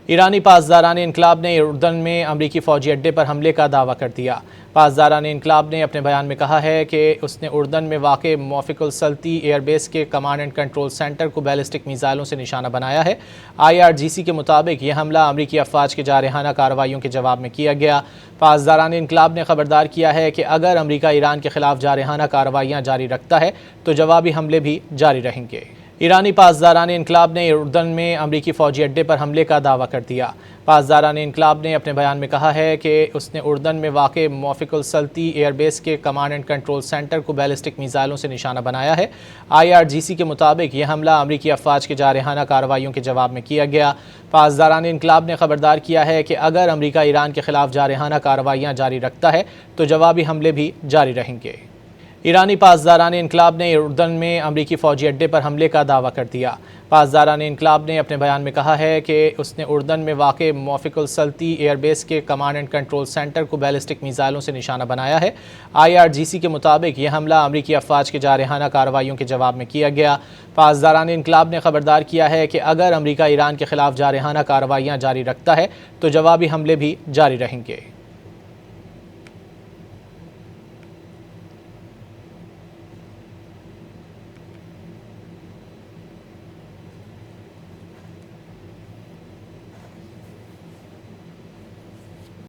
ایرانی پاسداران انقلاب نے اردن میں امریکی فوجی اڈے پر حملے کا دعویٰ کر دیا۔ پاسداران انقلاب نے اپنے بیان میں کہا ہے کہ اس نے اردن میں واقع موافق السلطی ایئر بیس کے کمانڈ اینڈ کنٹرول سینٹر کو بیلسٹک میزائلوں سے نشانہ بنایا ہے۔ IRGC کے مطابق یہ حملہ امریکی افواج کے جارحانہ کارروائیوں کے جواب میں کیا گیا۔ پاسداران انقلاب نے خبردار کیا ہے کہ اگر امریکہ ایران کے خلاف جارحانہ کارروائیاں جاری رکھتا ہے تو جوابی حملے بھی جاری رہیں گے۔ ایرانی پاسداران انقلاب نے اردن میں امریکی فوجی اڈے پر حملے کا دعویٰ کر دیا۔ پاسداران انقلاب نے اپنے بیان میں کہا ہے کہ اس نے اردن میں واقع موافق السلطی ایئر بیس کے کمانڈ اینڈ کنٹرول سینٹر کو بیلسٹک میزائلوں سے نشانہ بنایا ہے۔ IRGC کے مطابق یہ حملہ امریکی افواج کے جارحانہ کارروائیوں کے جواب میں کیا گیا۔ پاسداران انقلاب نے خبردار کیا ہے کہ اگر امریکہ ایران کے خلاف جارحانہ کارروائیاں جاری رکھتا ہے تو جوابی حملے بھی جاری رہیں گے۔ ایرانی پاسداران انقلاب نے اردن میں امریکی فوجی اڈے پر حملے کا دعویٰ کر دیا۔ پاسداران انقلاب نے اپنے بیان میں کہا ہے کہ اس نے اردن میں واقع موافق السلطی ایئر بیس کے کمانڈ اینڈ کنٹرول سینٹر کو بیلسٹک میزائلوں سے نشانہ بنایا ہے۔ IRGC کے مطابق یہ حملہ امریکی افواج کے جارحانہ کارروائیوں کے جواب میں کیا گیا۔ پاسداران انقلاب نے خبردار کیا ہے کہ اگر امریکہ ایران کے خلاف جارحانہ کارروائیاں جاری رکھتا ہے تو جوابی حملے بھی جاری رہیں گے۔